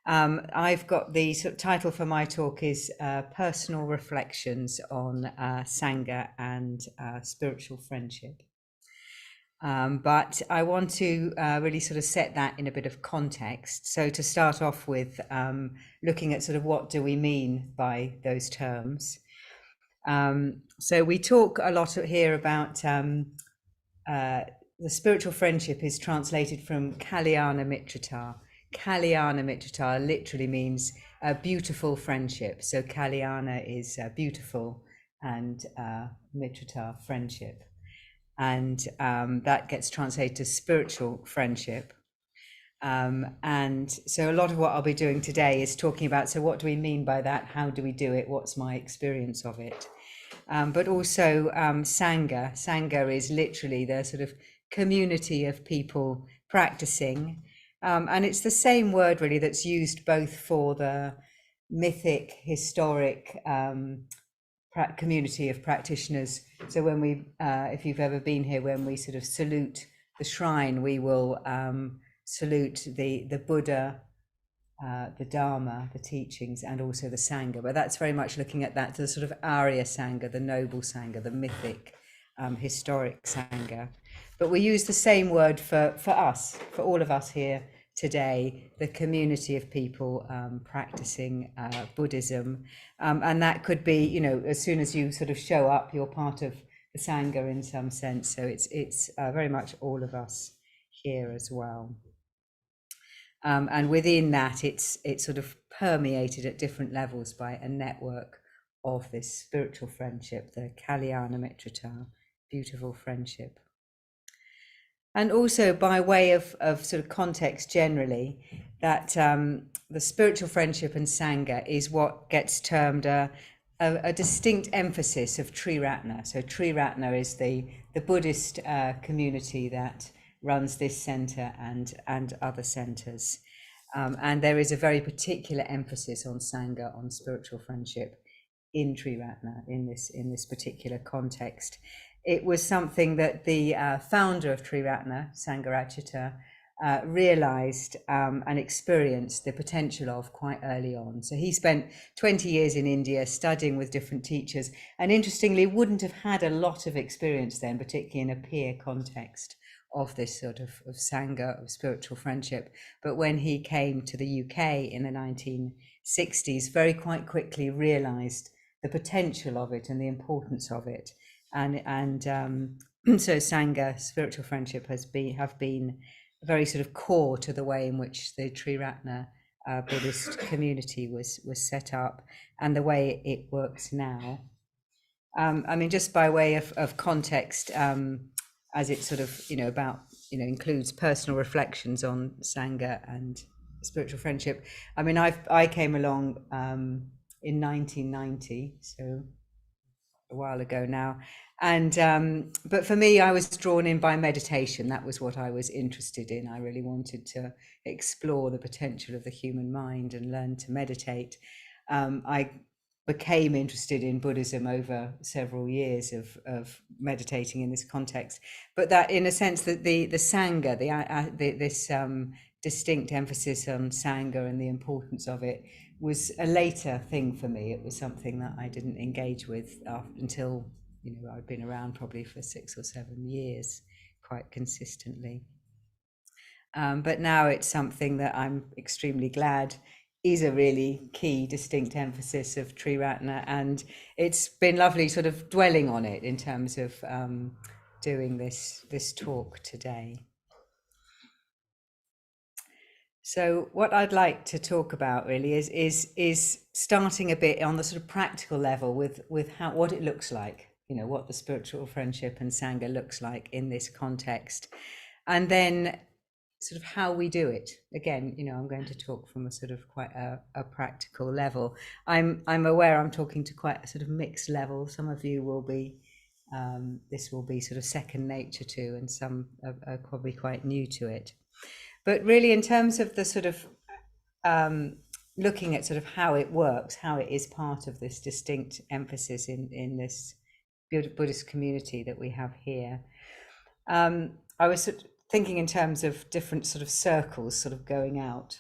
I've got the sort of title for my talk is Personal Reflections on Sangha and Spiritual Friendship. But I want to really sort of set that in a bit of context. So to start off with, looking at sort of what do we mean by those terms. So we talk a lot here about the spiritual friendship is translated from Kalyana Mitrata. Kalyana Mitrata literally means a beautiful friendship. So Kalyana is beautiful and Mitrata, friendship. And that gets translated to spiritual friendship. And so a lot of what I'll be doing today is talking about, so what do we mean by that? How do we do it? What's my experience of it? But also Sangha. Sangha is literally the sort of community of people practicing. And it's the same word really that's used both for the mythic, historic community of practitioners. So when we, if you've ever been here, when we sort of salute the shrine, we will salute the Buddha, the Dharma, the teachings, and also the Sangha. But that's very much looking at that, the sort of Arya Sangha, the noble Sangha, the mythic, historic Sangha. But we use the same word for us, for all of us here today, the community of people practicing Buddhism. And that could be, you know, as soon as you sort of show up, you're part of the Sangha in some sense. So it's very much all of us here as well. And within that, it's sort of permeated at different levels by a network of this spiritual friendship, the Kalyana Mitrata, beautiful friendship. And also by way of sort of context generally, that the spiritual friendship and Sangha is what gets termed a distinct emphasis of Triratna. So Triratna is the Buddhist community that runs this centre and other centres. And there is a very particular emphasis on Sangha, on spiritual friendship in Triratna, in this particular context. It was something that the founder of Triratna, Sangharachita, realized and experienced the potential of quite early on. So he spent 20 years in India studying with different teachers, and interestingly wouldn't have had a lot of experience then, particularly in a peer context of this sort of Sangha, of spiritual friendship. But when he came to the UK in the 1960s, very quite quickly realized the potential of it and the importance of it. And so Sangha, spiritual friendship, have been very sort of core to the way in which the Triratna Buddhist community was set up and the way it works now. I mean, just by way of context, as it sort of, you know, about, you know, includes personal reflections on Sangha and spiritual friendship. I mean, I came along in 1990, so a while ago now. And but for me, I was drawn in by meditation. That was what I was interested in. I really wanted to explore the potential of the human mind and learn to meditate. I became interested in Buddhism over several years of meditating in this context, but that, in a sense, that the Sangha, this distinct emphasis on Sangha and the importance of it was a later thing for me. It was something that I didn't engage with until, you know, I'd been around probably for 6 or 7 years quite consistently. But now it's something that I'm extremely glad is a really key distinct emphasis of Triratna, and it's been lovely sort of dwelling on it in terms of doing this talk today. So what I'd like to talk about really is starting a bit on the sort of practical level with what it looks like, you know, what the spiritual friendship and Sangha looks like in this context, and then sort of how we do it. Again, you know, I'm going to talk from a sort of quite a practical level. I'm aware I'm talking to quite a sort of mixed level. Some of you will be, this will be sort of second nature to, and some are probably quite new to it. But really, in terms of the sort of looking at sort of how it works, how it is part of this distinct emphasis in this Buddhist community that we have here, I was sort of thinking in terms of different sort of circles sort of going out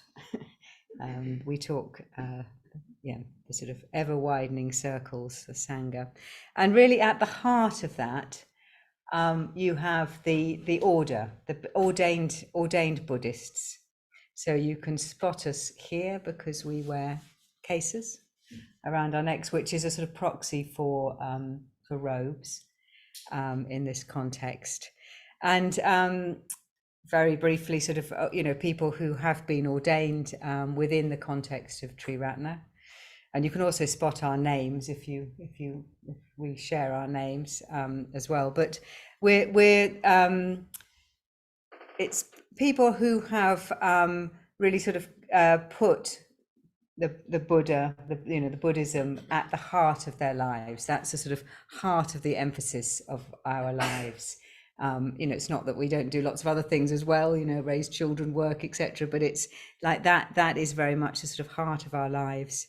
We talk, the sort of ever widening circles, the Sangha. And really at the heart of that, you have the order, the ordained Buddhists. So you can spot us here because we wear cases around our necks, which is a sort of proxy for robes in this context. And very briefly, sort of, people who have been ordained within the context of Triratna. And you can also spot our names if we share our names as well. But it's people who have really sort of put the Buddha, the Buddhism at the heart of their lives. That's the sort of heart of the emphasis of our lives. It's not that we don't do lots of other things as well, raise children, work, etc. But it's like that is very much the sort of heart of our lives,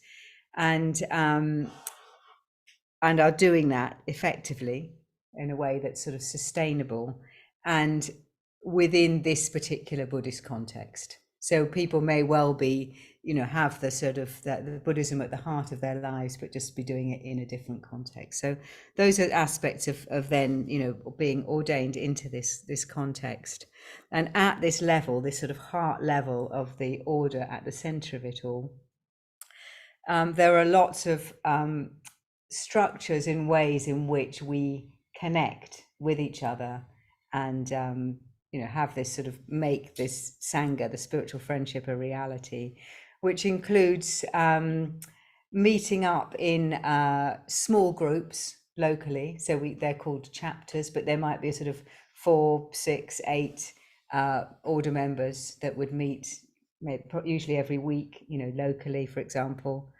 and are doing that effectively in a way that's sort of sustainable and within this particular Buddhist context. So people may well be, have the sort of the Buddhism at the heart of their lives, but just be doing it in a different context. So those are aspects of then, being ordained into this context. And at this level, this sort of heart level of the order at the center of it all, there are lots of structures and ways in which we connect with each other and have this sort of make this Sangha, the spiritual friendship, a reality, which includes meeting up in small groups locally. So they're called chapters, but there might be a sort of 4, 6, 8 order members that would meet usually every week, locally, for example.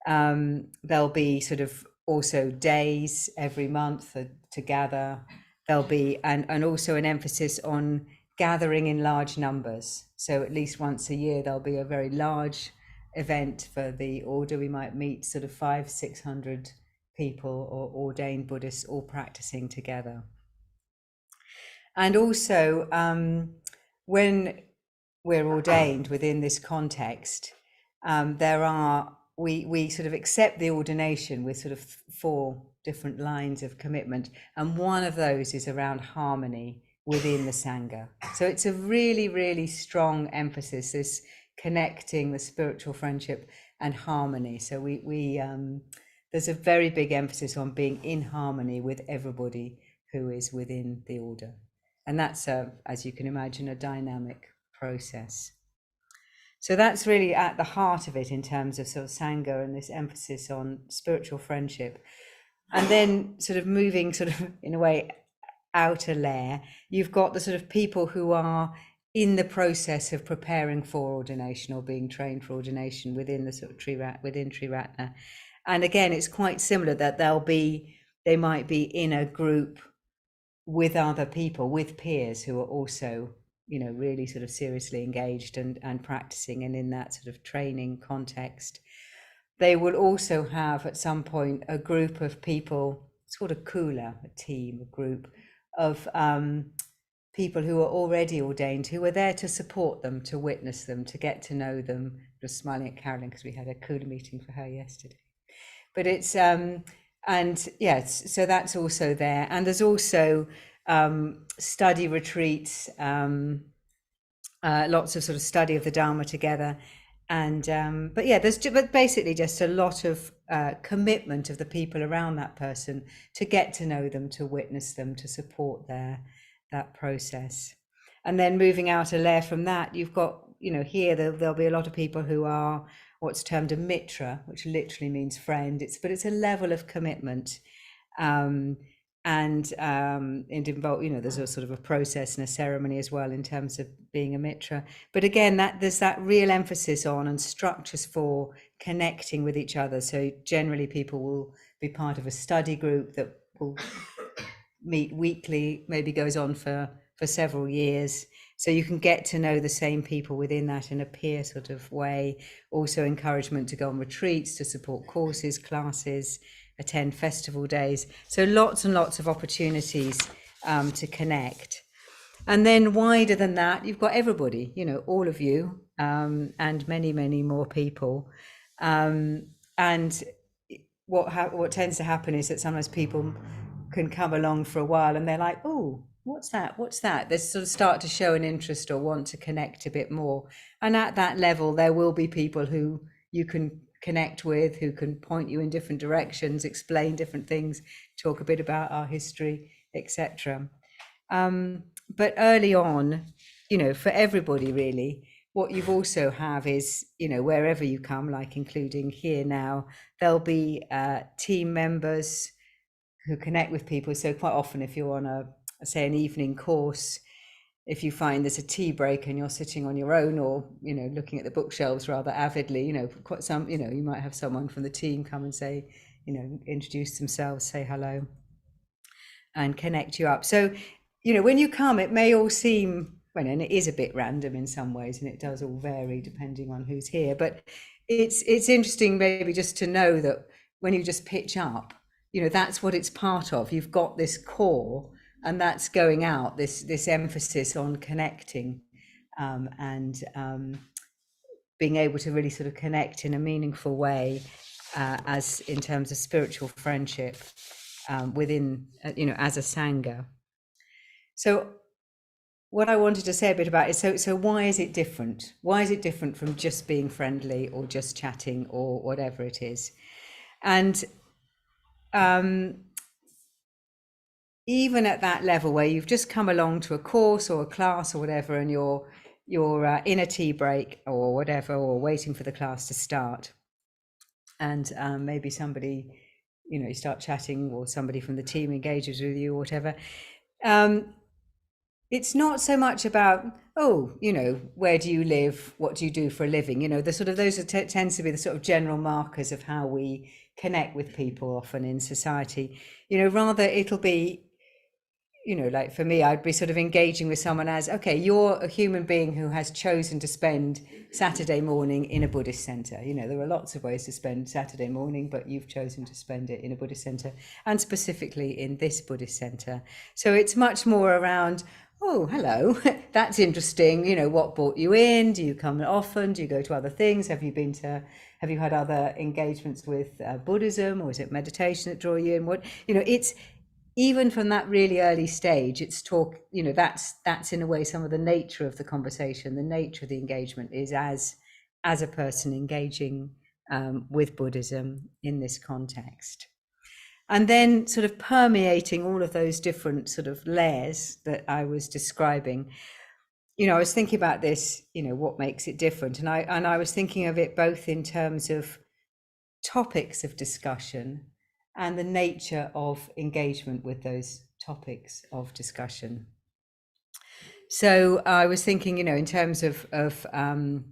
There'll be sort of also days every month to gather. There'll be and also an emphasis on gathering in large numbers. So at least once a year there'll be a very large event for the order. We might meet sort of 500-600 people or ordained Buddhists all practicing together. And also when we're ordained within this context, we sort of accept the ordination with sort of 4 different lines of commitment, and one of those is around harmony within the Sangha. So it's a really, really strong emphasis, this connecting the spiritual friendship and harmony. So we there's a very big emphasis on being in harmony with everybody who is within the order, and that's as you can imagine, a dynamic process. So that's really at the heart of it in terms of sort of Sangha and this emphasis on spiritual friendship. And then sort of moving sort of in a way outer layer, you've got the sort of people who are in the process of preparing for ordination or being trained for ordination within the sort of within Triratna. And again, it's quite similar that they might be in a group with other people, with peers who are also, really sort of seriously engaged and practicing and in that sort of training context. They will also have at some point a group of people, it's called a kula, a team, a group of people who are already ordained, who are there to support them, to witness them, to get to know them. Just smiling at Carolyn because we had a kula meeting for her yesterday. But it's, so that's also there. And there's also study retreats, lots of sort of study of the Dharma together. And there's basically just a lot of commitment of the people around that person to get to know them, to witness them, to support that process. And then moving out a layer from that, you've got, here there'll be a lot of people who are what's termed a mitra, which literally means friend. But it's a level of commitment, and it involves, there's a sort of a process and a ceremony as well in terms of being a mitra. But again, there's that real emphasis on and structures for connecting with each other. So generally people will be part of a study group that will meet weekly, maybe goes on for several years. So you can get to know the same people within that in a peer sort of way. Also encouragement to go on retreats, to support courses, classes, attend festival days. So lots and lots of opportunities to connect. And then wider than that, you've got everybody, all of you and many more people. And what tends to happen is that sometimes people can come along for a while and they're like, oh, what's that? They sort of start to show an interest or want to connect a bit more. And at that level, there will be people who you can connect with, who can point you in different directions, explain different things, talk a bit about our history, etc. But early on, for everybody really, what you've also have is, wherever you come, like including here now, there'll be team members who connect with people. So quite often, if you're on say an evening course, if you find there's a tea break and you're sitting on your own, or looking at the bookshelves rather avidly, quite some, you might have someone from the team come and say, introduce themselves, say hello, and connect you up. So when you come, it may all seem, and it is a bit random in some ways, and it does all vary depending on who's here, but it's interesting maybe just to know that when you just pitch up, that's what it's part of. You've got this core, and that's going out, this emphasis on connecting, and being able to really sort of connect in a meaningful way, as in terms of spiritual friendship, within, as a Sangha. So what I wanted to say a bit about is, so why is it different? Why is it different from just being friendly or just chatting or whatever it is? And even at that level where you've just come along to a course or a class or whatever, and you're in a tea break or whatever, or waiting for the class to start, and maybe somebody, you start chatting, or somebody from the team engages with you or whatever. It's not so much about, where do you live? What do you do for a living? The sort of, those tends to be the sort of general markers of how we connect with people often in society. Rather it'll be, like for me, I'd be sort of engaging with someone as, okay, you're a human being who has chosen to spend Saturday morning in a Buddhist centre. There are lots of ways to spend Saturday morning, but you've chosen to spend it in a Buddhist centre, and specifically in this Buddhist centre. So it's much more around, oh, hello, that's interesting. What brought you in? Do you come often? Do you go to other things? Have you had other engagements with Buddhism, or is it meditation that draw you in? It's, even from that really early stage, it's talk, that's in a way some of the nature of the conversation, the nature of the engagement is as a person engaging with Buddhism in this context. And then sort of permeating all of those different sort of layers that I was describing, I was thinking about this, what makes it different. And I was thinking of it both in terms of topics of discussion and the nature of engagement with those topics of discussion. So I was thinking, in terms of and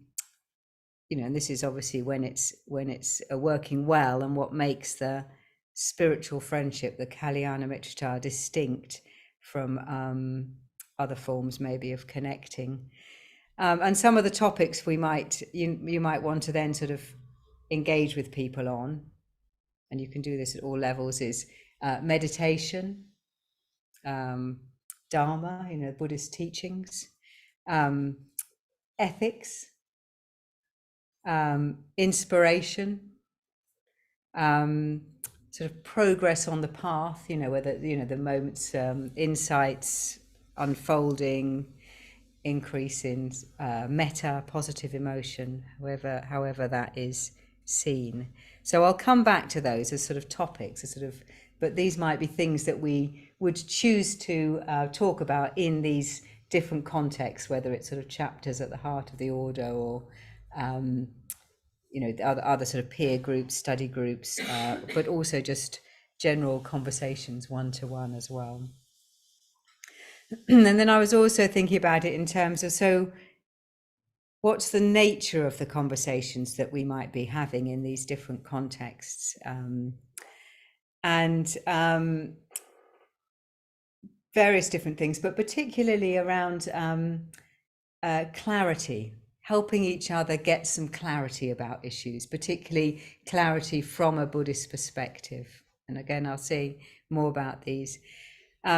this is obviously when it's working well, and what makes the spiritual friendship, the Kalyana Mitrata, distinct from other forms maybe of connecting. And some of the topics you might want to then sort of engage with people on, and you can do this at all levels, is meditation, Dharma, Buddhist teachings, ethics, inspiration, sort of progress on the path, whether, the moments, insights, unfolding, increase in metta, positive emotion, however that is seen. So I'll come back to those as sort of topics, but these might be things that we would choose to talk about in these different contexts, whether it's sort of chapters at the heart of the order, or the other sort of peer groups, study groups, but also just general conversations one-to-one as well. And then I was also thinking about it in terms of, so what's the nature of the conversations that we might be having in these different contexts? And various different things, but particularly around clarity, helping each other get some clarity about issues, particularly clarity from a Buddhist perspective. And again, I'll say more about these.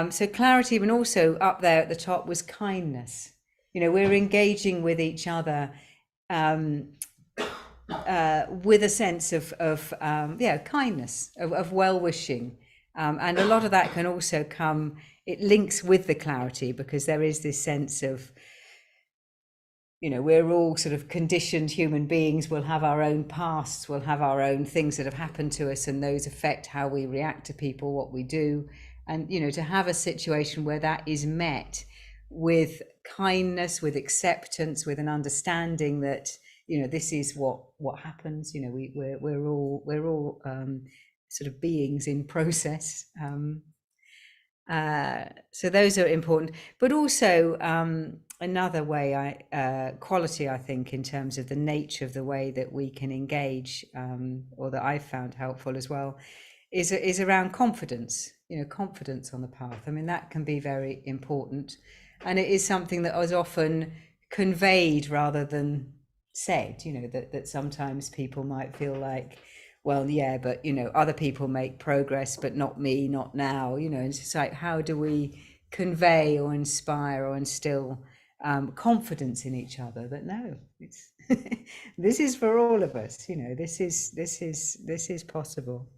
So clarity, and also up there at the top was kindness. We're engaging with each other with a sense of kindness, of well-wishing. And a lot of that can also come, it links with the clarity, because there is this sense of, we're all sort of conditioned human beings. We'll have our own pasts, we'll have our own things that have happened to us, and those affect how we react to people, what we do. And, to have a situation where that is met with kindness, with acceptance, with an understanding that, this is what happens. We're all sort of beings in process. So those are important, but also another way, quality, I think, in terms of the nature of the way that we can engage, or that I've found helpful as well, is around confidence. Confidence on the path. I mean, that can be very important, and it is something that is often conveyed rather than said. That sometimes people might feel like, well, yeah, but other people make progress, but not me, not now. And it's just like, how do we convey or inspire or instill confidence in each other that no, it's this is for all of us. This is possible.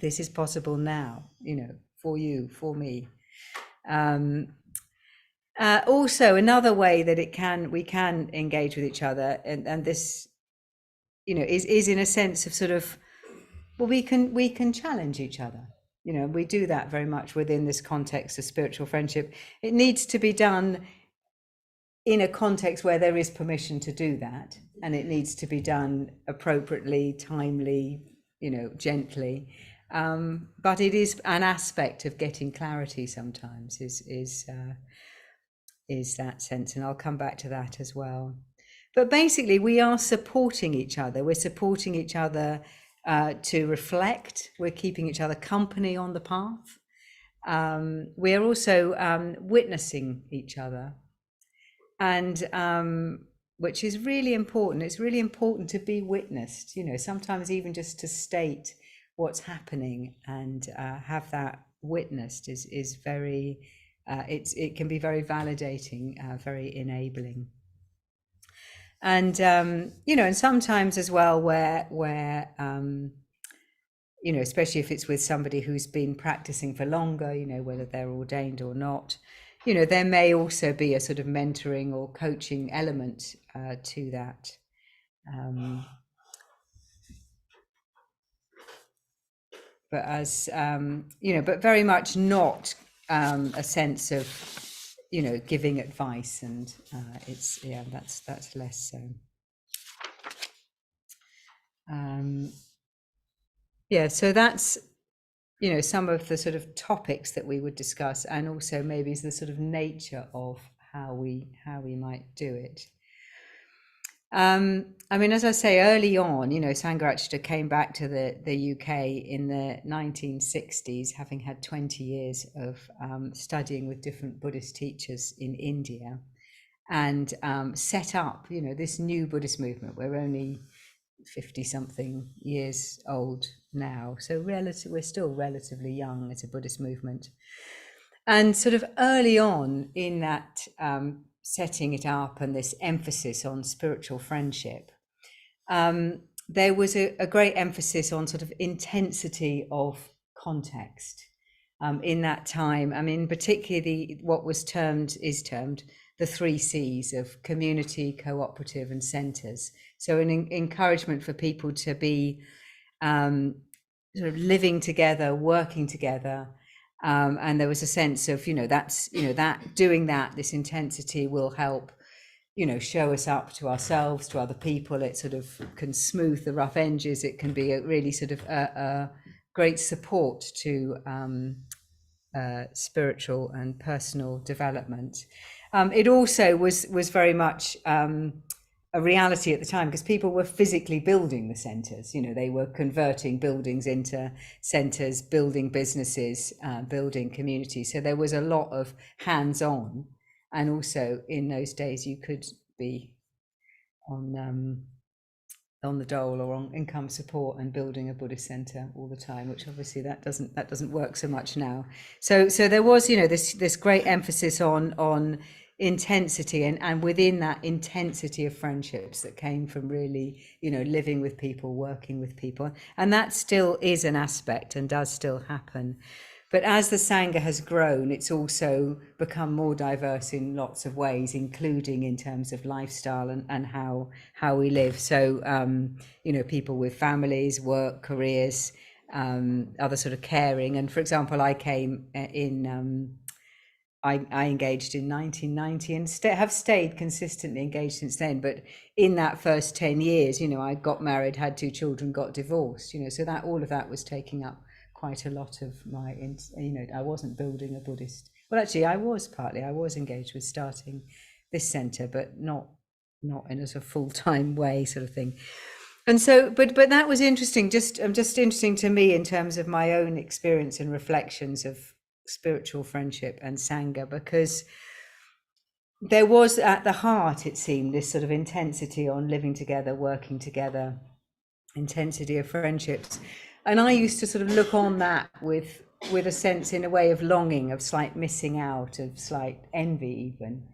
This is possible now. For you, for me. Also, another way that we can engage with each other, and this, is in a sense of sort of, well, we can challenge each other. We do that very much within this context of spiritual friendship. It needs to be done in a context where there is permission to do that, and it needs to be done appropriately, timely, gently. But it is an aspect of getting clarity sometimes, is that sense, and I'll come back to that as well. But basically, we are supporting each other. We're supporting each other to reflect. We're keeping each other company on the path. We're also witnessing each other, and which is really important. It's really important to be witnessed. Sometimes even just to state what's happening and have that witnessed is very. It can be very validating, very enabling. And and sometimes as well, where especially if it's with somebody who's been practicing for longer, whether they're ordained or not, there may also be a sort of mentoring or coaching element to that. But as but very much not a sense of giving advice, and it's that's less so. So that's some of the sort of topics that we would discuss, and also maybe the sort of nature of how we might do it. I mean, as I say, early on, Sangha came back to the UK in the 1960s, having had 20 years of studying with different Buddhist teachers in India, and set up, this new Buddhist movement. We're only 50-something years old now, so we're still relatively young as a Buddhist movement. And sort of early on in that setting it up and this emphasis on spiritual friendship, there was a great emphasis on sort of intensity of context in that time. I mean, particularly what is termed the 3 C's of community, cooperative, and centres. So an encouragement for people to be sort of living together, working together. And there was a sense of, that doing that, this intensity will help, show us up to ourselves, to other people. It sort of can smooth the rough edges. It can be a really sort of a great support to spiritual and personal development. It also was very much a reality at the time, because people were physically building the centres. They were converting buildings into centres, building businesses, building communities. So there was a lot of hands-on, and also in those days you could be on the dole or on income support and building a Buddhist centre all the time, which obviously that doesn't work so much now. So there was this great emphasis on intensity, and within that intensity of friendships that came from really, living with people, working with people. And that still is an aspect and does still happen. But as the Sangha has grown, it's also become more diverse in lots of ways, including in terms of lifestyle and how we live. So, people with families, work, careers, other sort of caring. And for example, I came in, I engaged in 1990 and have stayed consistently engaged since then. But in that first 10 years, I got married, had 2 children, got divorced, so that all of that was taking up quite a lot of my, I wasn't building a Buddhist. Well, actually, I was engaged with starting this centre, but not in a sort of full-time way sort of thing. And so, but that was interesting, just interesting to me in terms of my own experience and reflections of spiritual friendship and Sangha, because there was at the heart, it seemed, this sort of intensity on living together, working together, intensity of friendships. And I used to sort of look on that with a sense, in a way, of longing, of slight missing out, of slight envy even,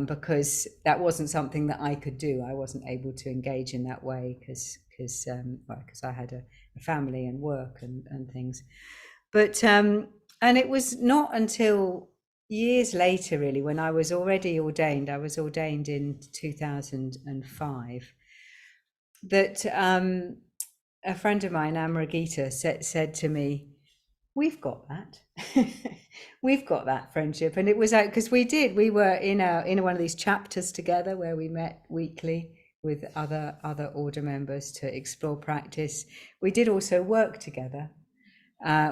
because that wasn't something that I could do. I wasn't able to engage in that way because I had a family and work and things. But and it was not until years later, really, when I was already ordained. I was ordained in 2005. That a friend of mine, Karunagita, said to me, "We've got that, we've got that friendship." And it was out because we were in one of these chapters together where we met weekly with other order members to explore practice. We did also work together.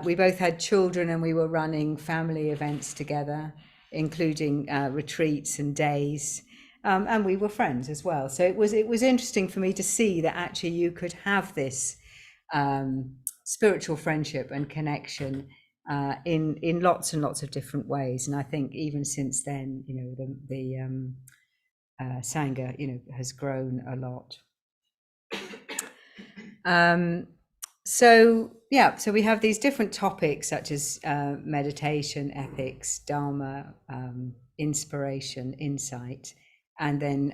We both had children, and we were running family events together, including retreats and days. And we were friends as well. So it was interesting for me to see that actually you could have this spiritual friendship and connection in lots and lots of different ways. And I think even since then, the Sangha, has grown a lot. So we have these different topics such as meditation, ethics, Dharma, inspiration, insight, and then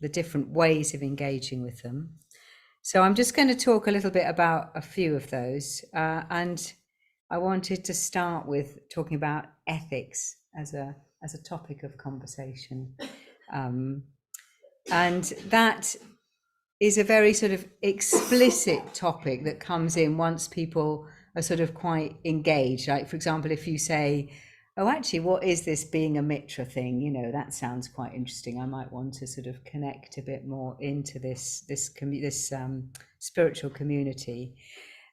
the different ways of engaging with them. So I'm just going to talk a little bit about a few of those. And I wanted to start with talking about ethics as a topic of conversation. And that is a very sort of explicit topic that comes in once people are sort of quite engaged. Like, for example, if you say, "Oh, actually, what is this being a mitra thing? That sounds quite interesting. I might want to sort of connect a bit more into this spiritual community."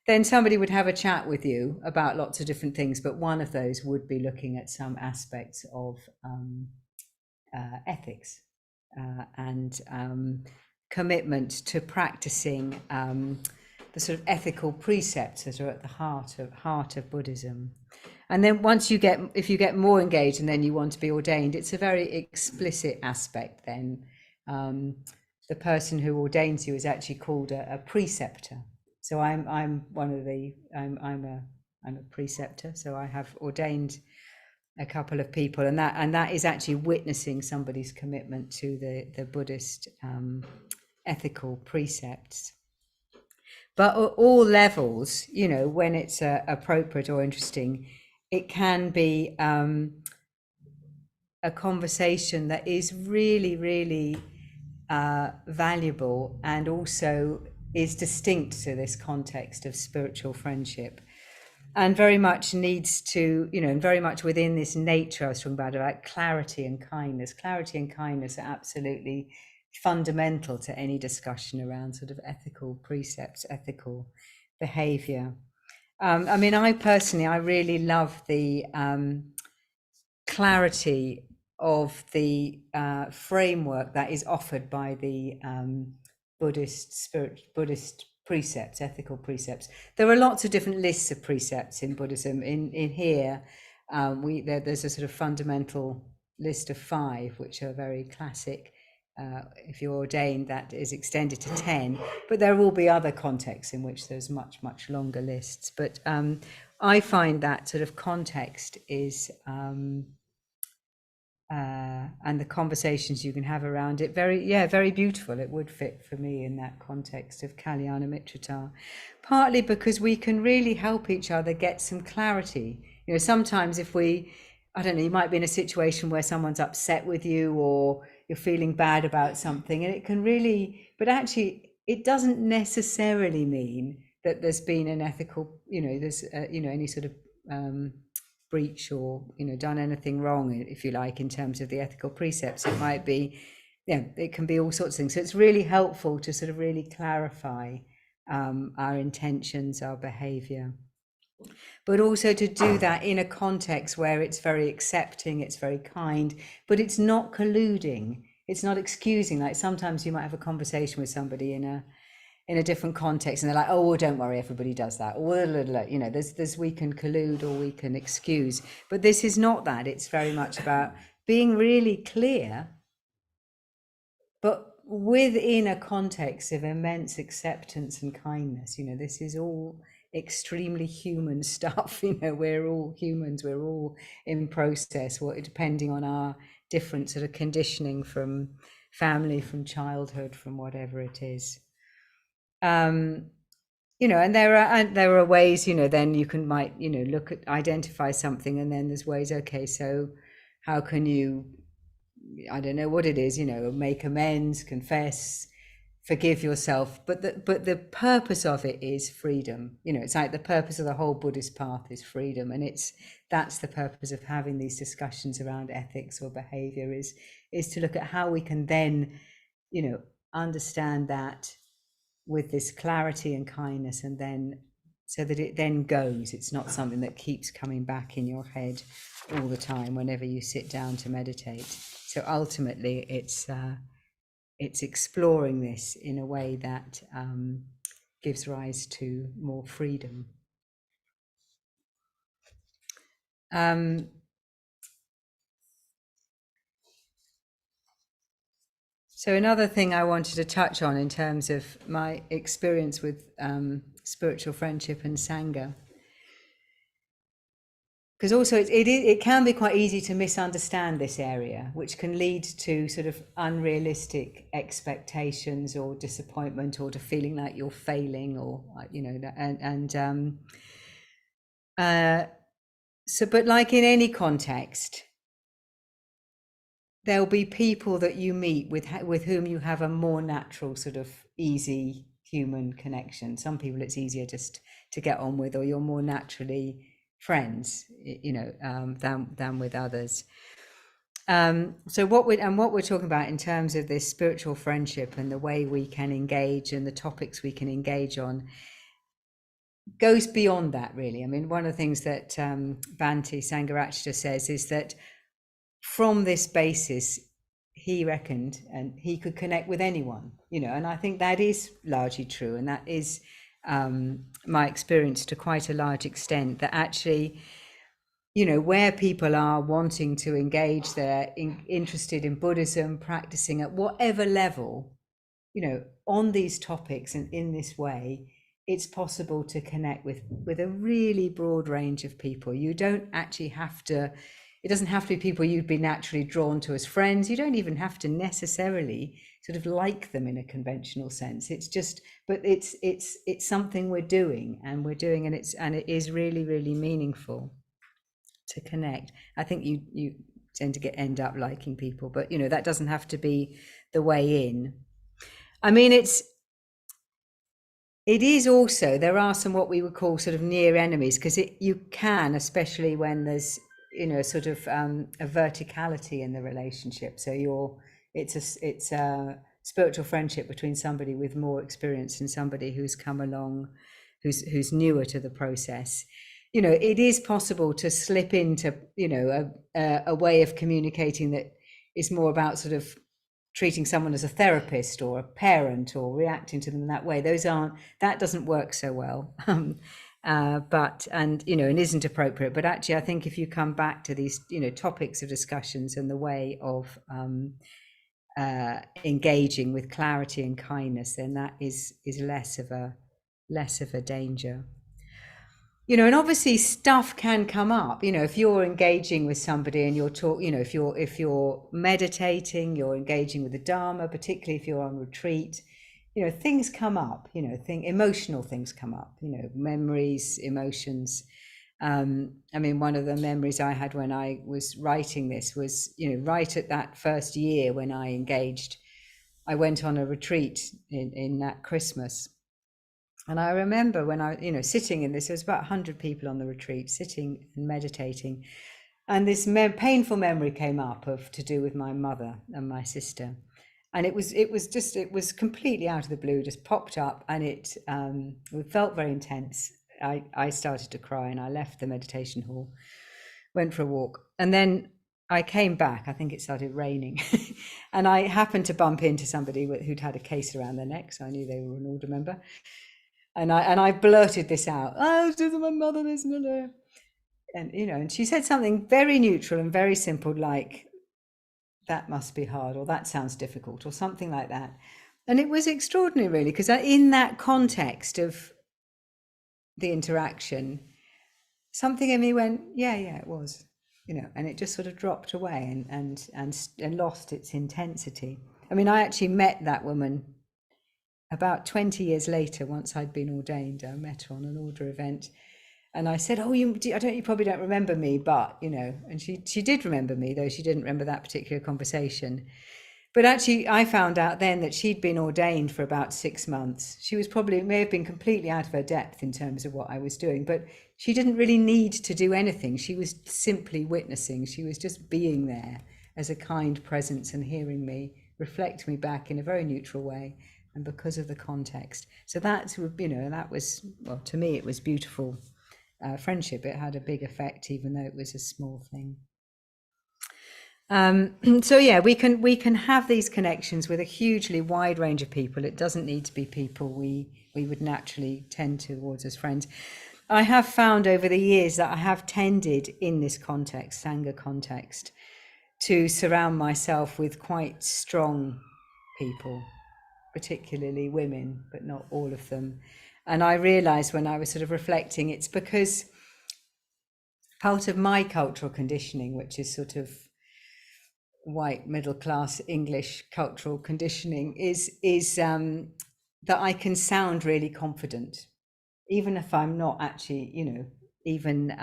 Then somebody would have a chat with you about lots of different things, but one of those would be looking at some aspects of ethics and commitment to practicing the sort of ethical precepts that are at the heart of Buddhism. And then if you get more engaged and then you want to be ordained, it's a very explicit aspect then. The person who ordains you is actually called a preceptor. So I'm a preceptor, so I have ordained a couple of people, and that is actually witnessing somebody's commitment to the Buddhist ethical precepts. But at all levels, when it's appropriate or interesting, it can be a conversation that is really, really valuable, and also is distinct to this context of spiritual friendship, and very much needs to, and very much within this nature I was talking about clarity and kindness. Clarity and kindness are absolutely fundamental to any discussion around sort of ethical precepts, ethical behavior. I personally, I really love the clarity of the framework that is offered by the Buddhist precepts, ethical precepts. There are lots of different lists of precepts in Buddhism. In here, there's a sort of fundamental list of 5, which are very classic. If you're ordained, that is extended to 10, but there will be other contexts in which there's much, much longer lists. But I find that sort of context is and the conversations you can have around it, very beautiful. It would fit for me in that context of Kalyana Mitrata, partly because we can really help each other get some clarity. You know, sometimes if we, I don't know, you might be in a situation where someone's upset with you or you're feeling bad about something, and it can really, but actually it doesn't necessarily mean that there's been an ethical, you know, there's you know, any sort of breach or, you know, done anything wrong, if you like, in terms of the ethical precepts. It might be, yeah, it can be all sorts of things. So it's really helpful to sort of really clarify our intentions, our behavior, but also to do that in a context where it's very accepting, it's very kind, but it's not colluding, it's not excusing. Like sometimes you might have a conversation with somebody in a different context, and they're like, oh, well, don't worry, everybody does that, or, you know, there's we can collude or we can excuse, but this is not that. It's very much about being really clear, but within a context of immense acceptance and kindness. You know, this is all extremely human stuff. You know, we're all humans, we're all in process, depending on our different sort of conditioning from family, from childhood, from whatever it is. You know, and there are ways, you know, then you might, you know, look at, identify something, and then there's ways, okay, so how can you, I don't know what it is, you know, make amends, confess, forgive yourself, but the purpose of it is freedom. You know, it's like the purpose of the whole Buddhist path is freedom, and that's the purpose of having these discussions around ethics or behavior, is to look at how we can then, you know, understand that with this clarity and kindness, and then so that it then goes. It's not something that keeps coming back in your head all the time whenever you sit down to meditate. So ultimately it's exploring this in a way that gives rise to more freedom. So another thing I wanted to touch on in terms of my experience with spiritual friendship and Sangha, because also it can be quite easy to misunderstand this area, which can lead to sort of unrealistic expectations or disappointment, or to feeling like you're failing, or, you know, so, but like in any context, there'll be people that you meet with whom you have a more natural sort of easy human connection. Some people it's easier just to get on with, or you're more naturally friends, you know, than with others. So what we're talking about in terms of this spiritual friendship and the way we can engage and the topics we can engage on goes beyond that, really. I mean, one of the things that Bhante Sangharachita says is that from this basis, he reckoned, and he could connect with anyone, you know, and I think that is largely true, and that is my experience to quite a large extent, that actually, you know, where people are wanting to engage, they're interested in Buddhism, practicing at whatever level, you know, on these topics and in this way, it's possible to connect with a really broad range of people. You don't actually have to, it doesn't have to be people you'd be naturally drawn to as friends. You don't even have to necessarily sort of like them in a conventional sense. It's just, but it's something we're doing, and it is really, really meaningful to connect. I think you tend to end up liking people, but, you know, that doesn't have to be the way in. I mean, it is also, there are some what we would call sort of near enemies, because you can, especially when there's, you know, sort of a verticality in the relationship. So it's a spiritual friendship between somebody with more experience and somebody who's come along, who's newer to the process. You know, it is possible to slip into, you know, a way of communicating that is more about sort of treating someone as a therapist or a parent, or reacting to them in that way. That doesn't work so well. But, and, you know, and isn't appropriate. But actually, I think if you come back to these, you know, topics of discussions and the way of engaging with clarity and kindness, then that is less of a danger. you know, and obviously stuff can come up, you know, if you're engaging with somebody and you're you know, if you're meditating, you're engaging with the Dharma, particularly if you're on retreat, you know, things come up, you know, emotional things come up, you know, memories, emotions. I mean, one of the memories I had when I was writing this was, you know, right at that first year when I engaged, I went on a retreat in that Christmas. And I remember when I, you know, sitting in this, there was about 100 people on the retreat, sitting and meditating. And this painful memory came up to do with my mother and my sister. And it was completely out of the blue, just popped up, and it felt very intense. I started to cry, and I left the meditation hall, went for a walk, and then I came back. I think it started raining, and I happened to bump into somebody who'd had a case around their neck, so I knew they were an order member. And I blurted this out. Oh, to my mother, this and that. And you know, and she said something very neutral and very simple, like, "That must be hard," or "That sounds difficult," or something like that. And it was extraordinary, really, because in that context of the interaction, something in me went, yeah, it was, you know, and it just sort of dropped away and lost its intensity. I mean, I actually met that woman about 20 years later. Once I'd been ordained, I met her on an order event, and I said, "Oh, you probably don't remember me, but you know," and she did remember me, though she didn't remember that particular conversation. But actually, I found out then that she'd been ordained for about 6 months. She was may have been completely out of her depth in terms of what I was doing, but she didn't really need to do anything. She was simply witnessing. She was just being there as a kind presence and hearing me, reflect me back in a very neutral way, and because of the context. So that's, you know, that was, well, to me, it was beautiful friendship. It had a big effect, even though it was a small thing. So yeah, we can have these connections with a hugely wide range of people. It doesn't need to be people we would naturally tend towards as friends. I have found over the years that I have tended in this context, Sangha context, to surround myself with quite strong people, particularly women, but not all of them. And I realized when I was sort of reflecting, it's because part of my cultural conditioning, which is sort of white middle class English cultural conditioning, is that I can sound really confident, even if I'm not actually, you know, even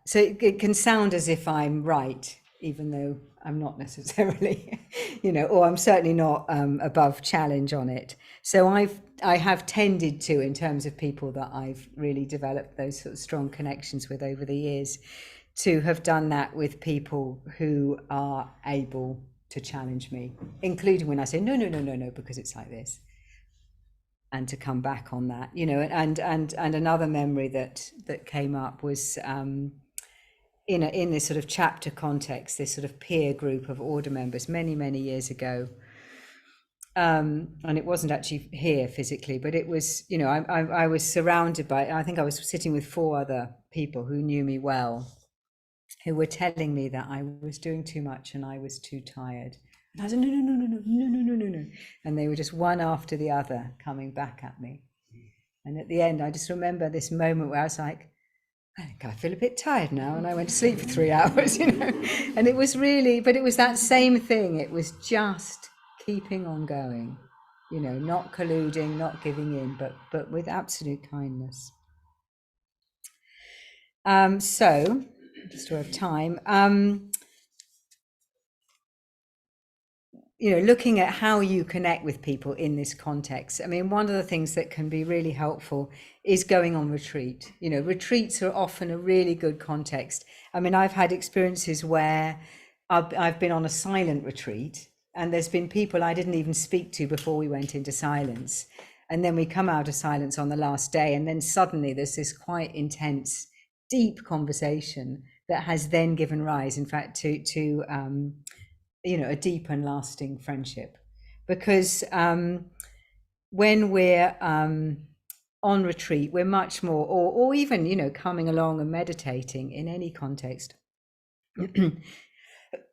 so it can sound as if I'm right, even though I'm not necessarily, you know, or I'm certainly not above challenge on it. So I have tended to, in terms of people that I've really developed those sort of strong connections with over the years, to have done that with people who are able to challenge me, including when I say no, because it's like this, and to come back on that, you know. And another memory that came up was in this sort of chapter context, this sort of peer group of order members many years ago. And it wasn't actually here physically, but it was, you know, I was surrounded by, I think I was sitting with 4 other people who knew me well, who were telling me that I was doing too much and I was too tired. And I said, no. And they were just one after the other coming back at me. And at the end, I just remember this moment where I was like, I think I feel a bit tired now. And I went to sleep for 3 hours, you know. And it was really, but it was that same thing. It was just keeping on going, you know, not colluding, not giving in, but with absolute kindness. So, just to have time, you know, looking at how you connect with people in this context. I mean, one of the things that can be really helpful is going on retreat. You know, retreats are often a really good context. I mean, I've had experiences where I've been on a silent retreat, and there's been people I didn't even speak to before we went into silence. And then we come out of silence on the last day, and then suddenly there's this quite intense, deep conversation that has then given rise, in fact, to you know, a deep and lasting friendship. Because when we're on retreat, we're much more, or even, you know, coming along and meditating in any context,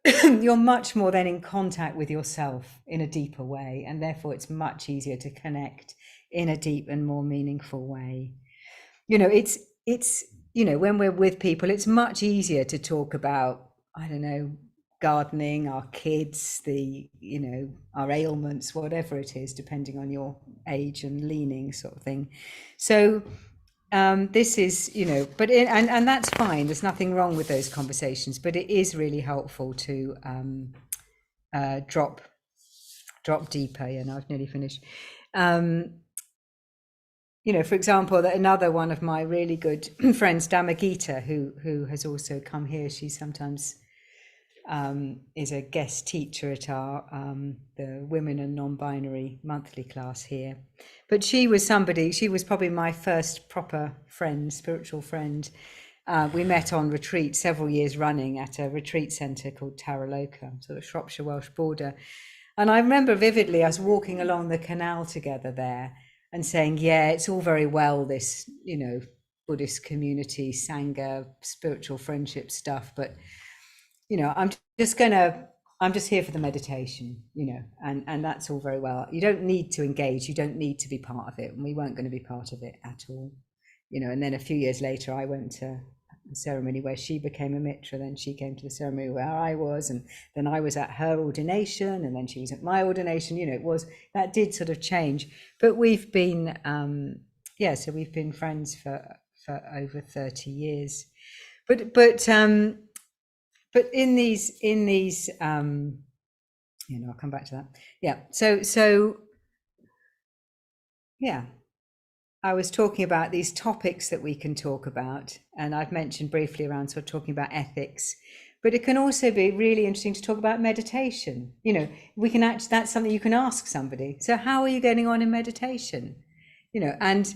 you're much more then in contact with yourself in a deeper way, and therefore it's much easier to connect in a deep and more meaningful way. it's when we're with people, it's much easier to talk about, I don't know, gardening, our kids, our ailments, whatever it is, depending on your age and leaning, sort of thing. So this is, and that's fine. There's nothing wrong with those conversations, but it is really helpful to drop deeper. And I've nearly finished. For example, that another one of my really good friends, Damagita, who has also come here. She sometimes is a guest teacher at our the Women and Non-Binary monthly class here. But she was probably my first proper friend, spiritual friend. We met on retreat several years running at a retreat centre called Taraloka, sort of Shropshire Welsh border. And I remember vividly us walking along the canal together there and saying, yeah, it's all very well, this, Buddhist community, Sangha, spiritual friendship stuff, but I'm just here for the meditation, and that's all very well. You don't need to engage, you don't need to be part of it, and we weren't going to be part of it at all, and then a few years later I went to a ceremony where she became a mitra, then she came to the ceremony where I was, and then I was at her ordination, and then she was at my ordination. That did sort of change, but we've been so we've been friends for over 30 years, but in these I'll come back to that. So I was talking about these topics that we can talk about, and I've mentioned briefly around sort of talking about ethics, but it can also be really interesting to talk about meditation. That's something you can ask somebody. So how are you getting on in meditation? And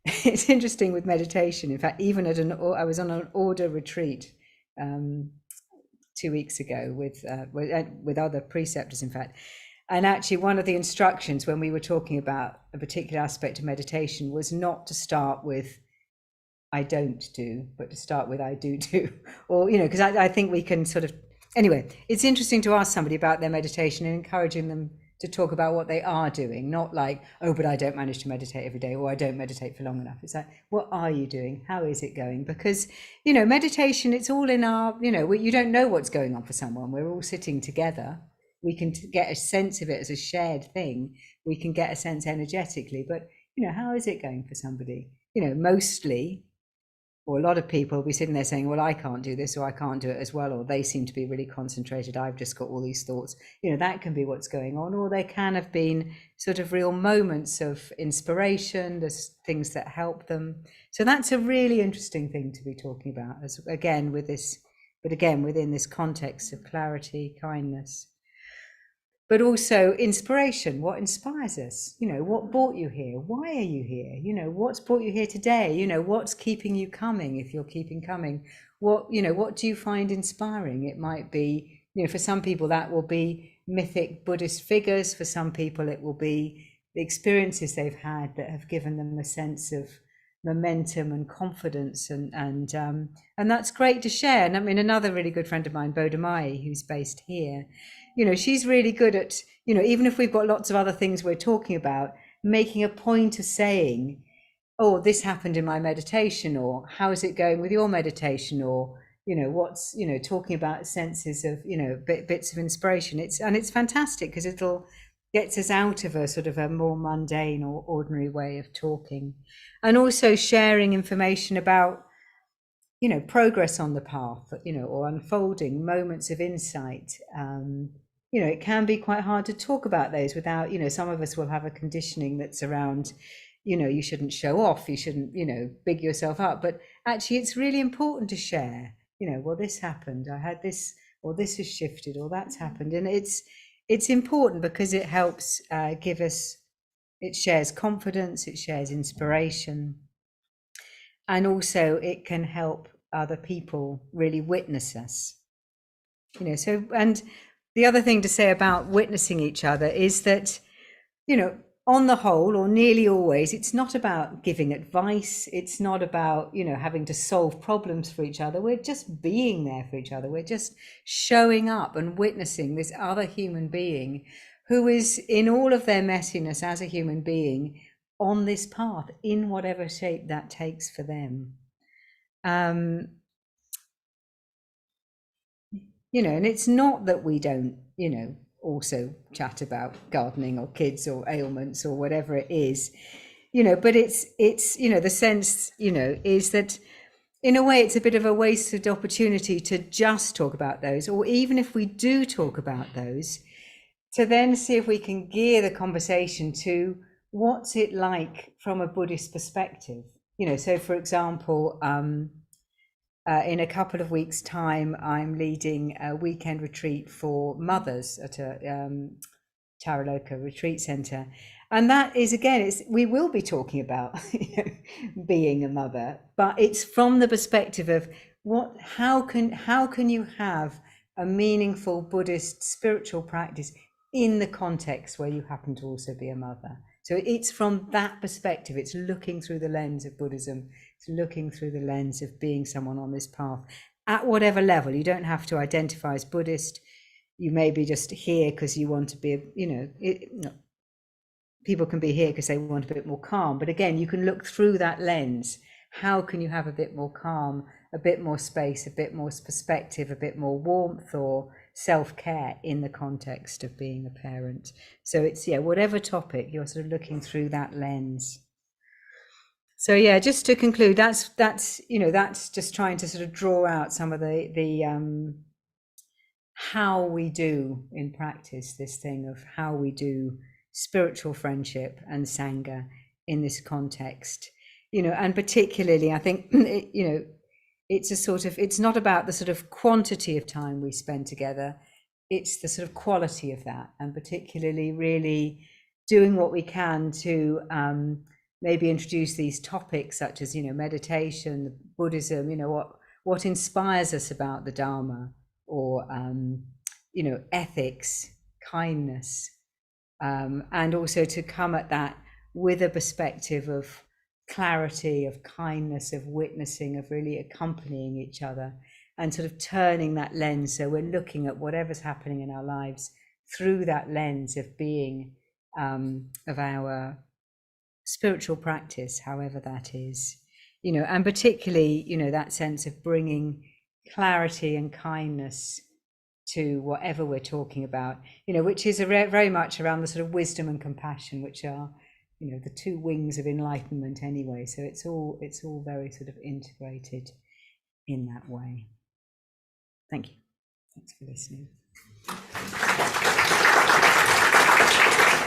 it's interesting with meditation. In fact, even I was on an order retreat 2 weeks ago with other preceptors, in fact. And actually, one of the instructions when we were talking about a particular aspect of meditation was not to start with I don't do, but to start with I do, or because I think we can sort of, anyway, it's interesting to ask somebody about their meditation and encouraging them to talk about what they are doing, not like, oh, but I don't manage to meditate every day, or I don't meditate for long enough. It's like, what are you doing? How is it going? Because meditation, it's all in our, you don't know what's going on for someone. We're all sitting together. We can get a sense of it as a shared thing. We can get a sense energetically, but how is it going for somebody? Mostly, or a lot of people will be sitting there saying, well, I can't do this, or I can't do it as well, or they seem to be really concentrated, I've just got all these thoughts. That can be what's going on. Or there can have been sort of real moments of inspiration, there's things that help them. So that's a really interesting thing to be talking about, again within this context of clarity, kindness, but also inspiration. What inspires us? What brought you here? Why are you here? What's brought you here today? What's keeping you coming, if you're keeping coming? What do you find inspiring? It might be, for some people that will be mythic Buddhist figures. For some people it will be the experiences they've had that have given them a sense of momentum and confidence, and that's great to share. And I mean, another really good friend of mine, Bodhimai, who's based here, she's really good at, even if we've got lots of other things we're talking about, making a point of saying, oh, this happened in my meditation, or how is it going with your meditation, or what's talking about senses of bits of inspiration. It's fantastic because it'll gets us out of a sort of a more mundane or ordinary way of talking, and also sharing information about progress on the path, or unfolding moments of insight. It can be quite hard to talk about those without, some of us will have a conditioning that's around, you shouldn't show off, you shouldn't, big yourself up. But actually, it's really important to share, well, this happened, I had this, or this has shifted, or that's happened. And it's important because it helps it shares confidence, it shares inspiration. And also it can help other people really witness us, so, and the other thing to say about witnessing each other is that, on the whole, or nearly always, it's not about giving advice. It's not about, having to solve problems for each other. We're just being there for each other. We're just showing up and witnessing this other human being who is, in all of their messiness as a human being, on this path in whatever shape that takes for them. You know, and it's not that we don't, you know, also chat about gardening or kids or ailments or whatever it is, you know, but it's, you know, the sense, you know, is that in a way it's a bit of a wasted opportunity to just talk about those, or even if we do talk about those, to then see if we can gear the conversation to what's it like from a Buddhist perspective. You know, so for example, in a couple of weeks' time, I'm leading a weekend retreat for mothers at a Taraloka retreat centre, and that is, again, we will be talking about being a mother, but it's from the perspective of how can you have a meaningful Buddhist spiritual practice in the context where you happen to also be a mother. So it's from that perspective. It's looking through the lens of Buddhism. It's looking through the lens of being someone on this path at whatever level. You don't have to identify as Buddhist. You may be just here because you want to be, you know, people can be here because they want a bit more calm. But again, you can look through that lens. How can you have a bit more calm, a bit more space, a bit more perspective, a bit more warmth or self-care in the context of being a parent? So it's, yeah, whatever topic, you're sort of looking through that lens. So yeah, just to conclude, that's you know, that's just trying to sort of draw out some of the how we do in practice this thing of how we do spiritual friendship and Sangha in this context, you know, and particularly I think, you know, it's a sort of, it's not about the sort of quantity of time we spend together, it's the sort of quality of that, and particularly really doing what we can to maybe introduce these topics such as, you know, meditation, Buddhism, you know, what inspires us about the Dharma, or you know, ethics, kindness, and also to come at that with a perspective of clarity, of kindness, of witnessing, of really accompanying each other, and sort of turning that lens, so we're looking at whatever's happening in our lives through that lens of being, of our spiritual practice, however that is, you know, and particularly, you know, that sense of bringing clarity and kindness to whatever we're talking about, you know, which is very much around the sort of wisdom and compassion, which are, you know, the two wings of enlightenment anyway. So it's all very sort of integrated in that way. Thank you. Thanks for listening.